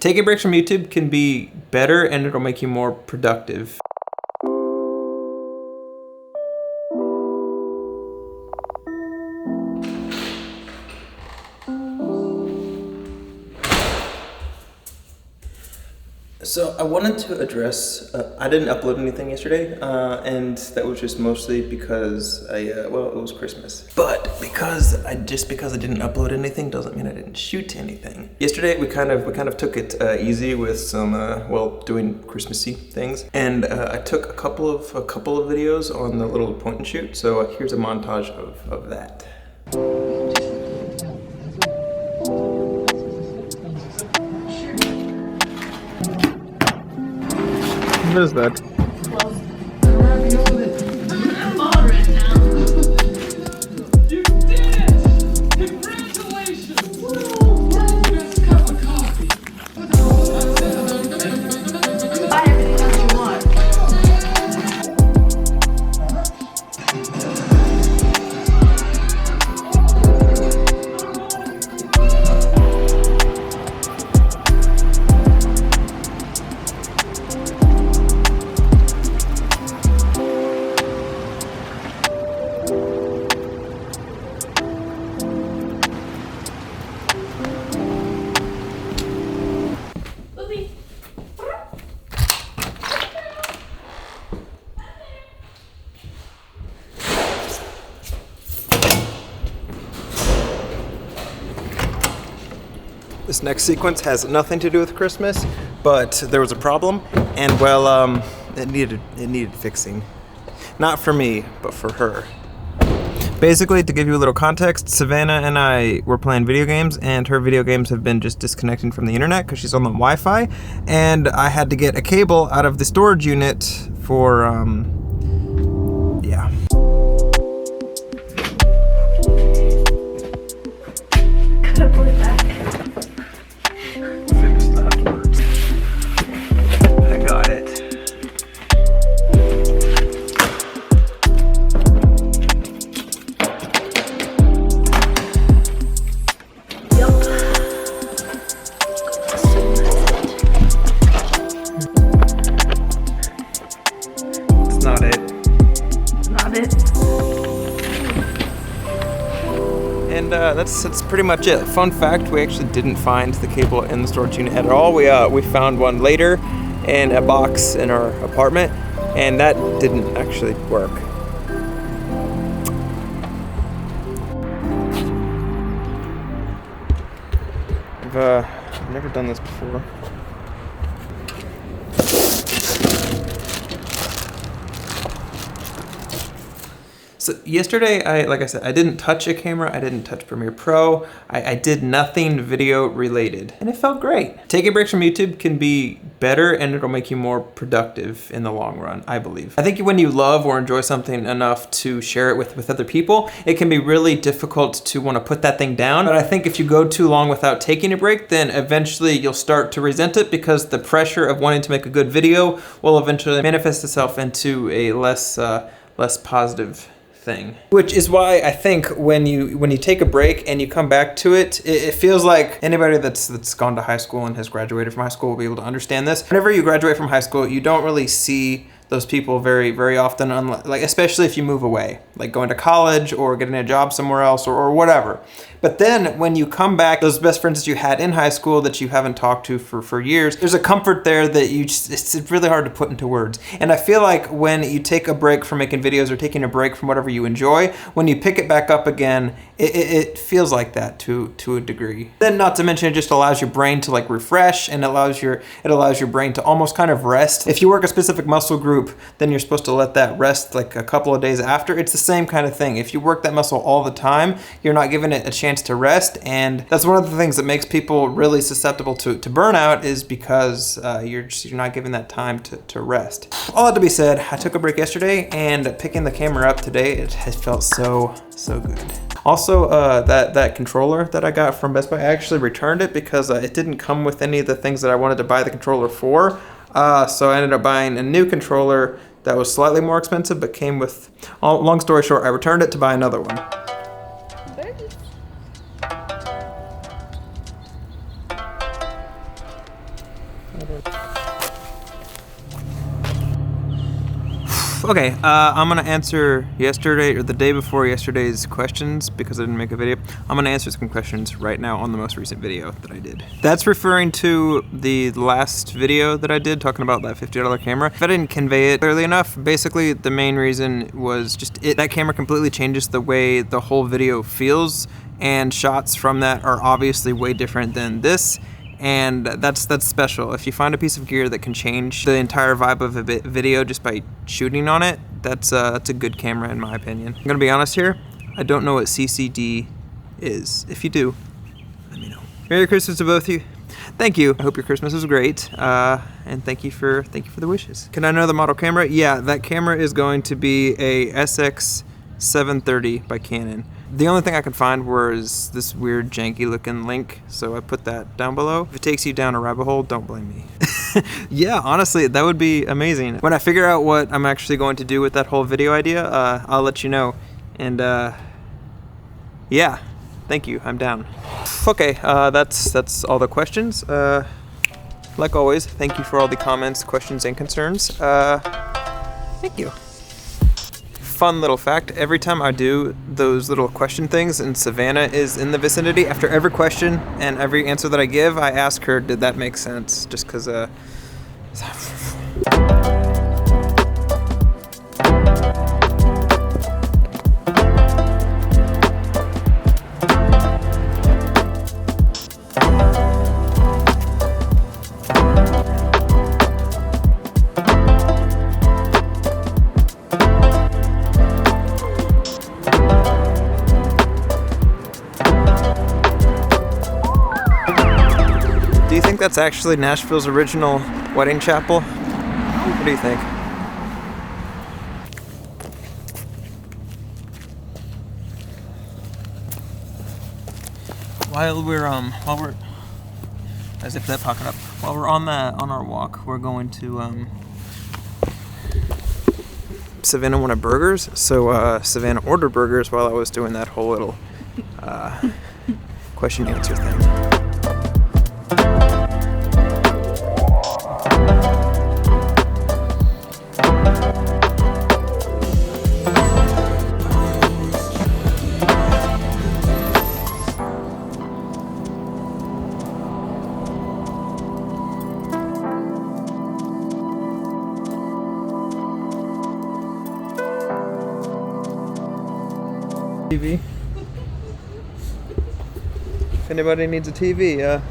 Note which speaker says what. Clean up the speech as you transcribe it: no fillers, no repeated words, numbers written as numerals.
Speaker 1: Taking breaks from YouTube can be better and it'll make you more productive. So I wanted to address, I didn't upload anything yesterday, and that was just mostly because well, it was Christmas. But because I didn't upload anything doesn't mean I didn't shoot anything. Yesterday we kind of took it easy with some, well, doing Christmassy things, and I took a couple of videos on the little point and shoot. So here's a montage of that.
Speaker 2: What is that?
Speaker 3: I'm on right now. You did it! Congratulations! World's best cup of coffee. Buy everything else you want.
Speaker 1: This next sequence has nothing to do with Christmas, but there was a problem, and well, it needed fixing. Not for me, but for her. Basically, to give you a little context, Savannah and I were playing video games, and her video games have been just disconnecting from the internet because she's on the Wi-Fi, and I had to get a cable out of the storage unit for, yeah. I got it. It's not it.
Speaker 3: Not it.
Speaker 1: And that's pretty much it. Fun fact, we actually didn't find the cable in the storage unit at all. We found one later in a box in our apartment, and that didn't actually work. I've never done this before. So yesterday, like I said, I didn't touch a camera, I didn't touch Premiere Pro, I did nothing video related, and it felt great. Taking breaks from YouTube can be better and it'll make you more productive in the long run, I believe. I think when you love or enjoy something enough to share it with other people, it can be really difficult to want to put that thing down. But I think if you go too long without taking a break, then eventually you'll start to resent it because the pressure of wanting to make a good video will eventually manifest itself into a less positive thing. Which is why I think when you take a break and you come back to it, it feels like anybody that's gone to high school and has graduated from high school will be able to understand this. Whenever you graduate from high school, you don't really see those people very, very often, like especially if you move away, like going to college or getting a job somewhere else or whatever. But then when you come back, those best friends that you had in high school that you haven't talked to for years, there's a comfort there that it's really hard to put into words. And I feel like when you take a break from making videos or taking a break from whatever you enjoy, when you pick it back up again, it feels like that to a degree. Then not to mention it just allows your brain to like refresh, and it allows your brain to almost kind of rest. If you work a specific muscle group, then you're supposed to let that rest like a couple of days after. It's the same kind of thing. If you work that muscle all the time, you're not giving it a chance to rest, and that's one of the things that makes people really susceptible to burnout, is because you're not giving that time to rest. All that to be said, I took a break yesterday, and picking the camera up today, it has felt so good. Also, that controller that I got from Best Buy, I actually returned it because it didn't come with any of the things that I wanted to buy the controller for. So I ended up buying a new controller that was slightly more expensive, but came with, long story short, I returned it to buy another one. Okay, I'm gonna answer yesterday or the day before yesterday's questions because I didn't make a video. I'm gonna answer some questions right now on the most recent video that I did. That's referring to the last video that I did talking about that $50 camera. If I didn't convey it clearly enough, basically the main reason was just that camera completely changes the way the whole video feels, and shots from that are obviously way different than this. And that's special. If you find a piece of gear that can change the entire vibe of a video just by shooting on it, that's a good camera in my opinion. I'm gonna be honest here, I don't know what CCD is. If you do, let me know. Merry Christmas to both of you. Thank you. I hope your Christmas was great, and thank you for the wishes. Can I know the model camera? Yeah, that camera is going to be a SX730 by Canon. The only thing I could find was this weird janky looking link, so I put that down below. If it takes you down a rabbit hole, don't blame me. Yeah, honestly, that would be amazing. When I figure out what I'm actually going to do with that whole video idea, I'll let you know. And yeah, thank you, I'm down. Okay, that's all the questions. Like always, thank you for all the comments, questions, and concerns. Thank you. Fun little fact, every time I do those little question things and Savannah is in the vicinity, after every question and every answer that I give, I ask her, did that make sense? Just because, do you think that's actually Nashville's original wedding chapel? What do you think? While we're as if that pocket up. While we're on our walk, we're going to Savannah wanted burgers, so Savannah ordered burgers while I was doing that whole little question answer thing. TV. If anybody needs a TV,